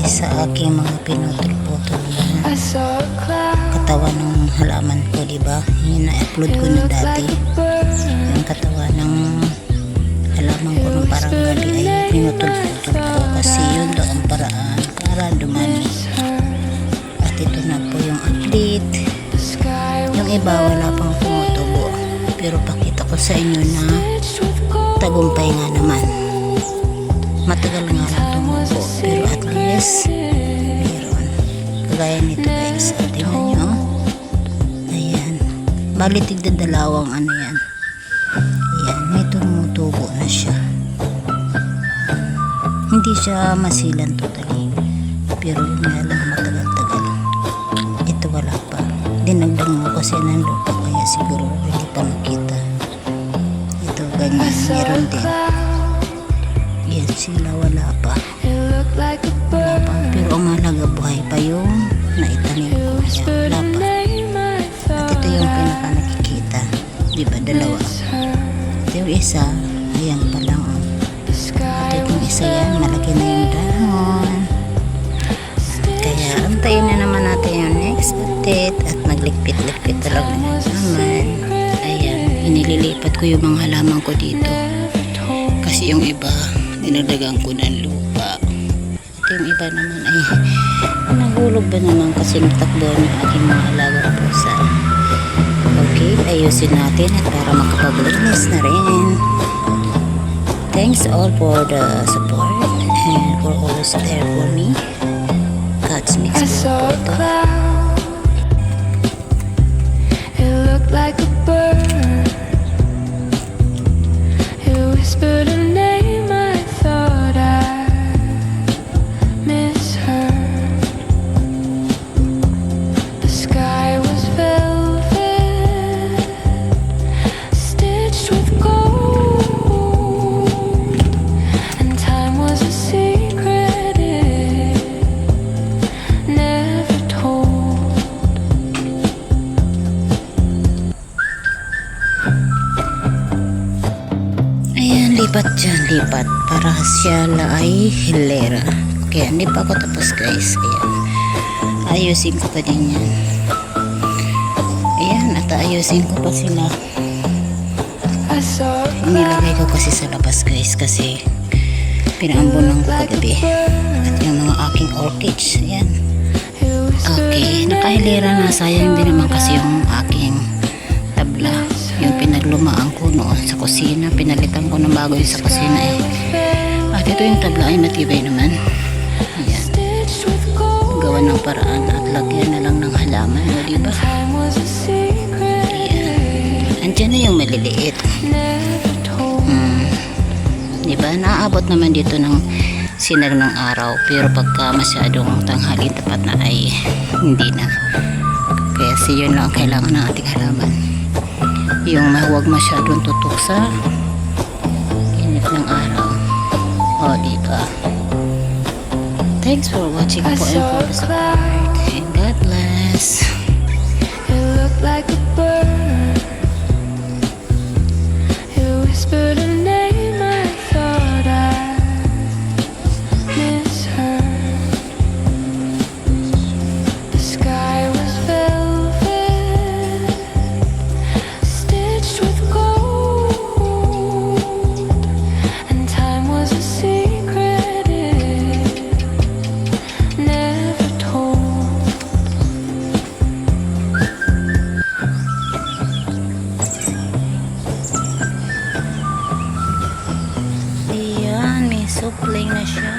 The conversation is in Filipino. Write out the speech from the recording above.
sa aking mga pinutol-putol na katawan ng halaman ko, diba? Yung na-upload ko na dati. Yung katawan ng halaman ko ng parang gali ay pinutol-putol ko kasi yun daw ang paraan para dumami. At ito na po yung update. Yung iba wala pang tumutubo, pero pakita ko sa inyo na tagumpay nga naman. Matagal nga lang tumubo, pero at least meron. Kagaya nito guys, tingnan nyo. Ayan, bali tigda dalawang ano yan. Ayan, may tumutubo na siya. Hindi siya masilan totally, pero yun nga lang matagal-tagal. Ito wala pa, dinagdag mo kasi ng lupa, kaya siguro hindi pa makita. Ito ganyan, meron din. Yan sila, wala pa. Wala pa, pero ang halaga buhay pa yung naitanim ko. Yan, wala pa. At ito yung pinaka nakikita, diba, dalawa. Ito yung isa, ayan pa lang. At itong isa yan, malaki na yung dahon. Kaya antayin na naman natin yung next update at maglikpit-likpit talaga naman. Ayan, inililipat ko yung mga halaman ko dito kasi yung iba dinadagan ko ng lupa. Ito yung iba naman ay nahulog ba naman kasi natakbo yung aking mga alagang pusa. Okay, ayusin natin at para makapag-linis na rin. Thanks all for the support and for always there for me. God's mix po ito. It looked like a bird. It whispered a name, I thought I misheard. The sky was velvet, stitched with gold, and time was a secret it never told. Ayan, lipat dyan, lipat. Para siya la ay hilera. Kaya hindi pa ako tapos guys. Ayan. Ayusin ko pa din yan. Ayan, at ayusin ko pa sila. I saw a Inilagay ko kasi sa labas guys kasi pinaambunan ko kagabi. At yung mga aking orchids. Ayan. Okay, nakahilera na. Sayang din naman kasi yung aking tabla. Yung pinaglumaan ko noon sa kusina. Pinalitan ko ng bago yung sa kusina eh. At ito yung tabla ay matibay naman. Ayan. Gawa ng paraan at lagyan na lang ng halaman. O diba? time was a secret Ayan. Andiyan na yung maliliit. never told. Diba? Naaabot naman dito ng sinag ng araw. Pero pagka masyadong tanghali tapat na ay hindi na. Kaya yun lang ang kailangan ng ating halaman. Yung huwag masyadong tutok sa init ng araw. O diba? Thanks for watching po and for the support. And God bless. It looked like a bird. It whispered a name, I thought I misheard. The sky was velvet, stitched with gold, and time was a secret it never told. Ayan, may supling na siya.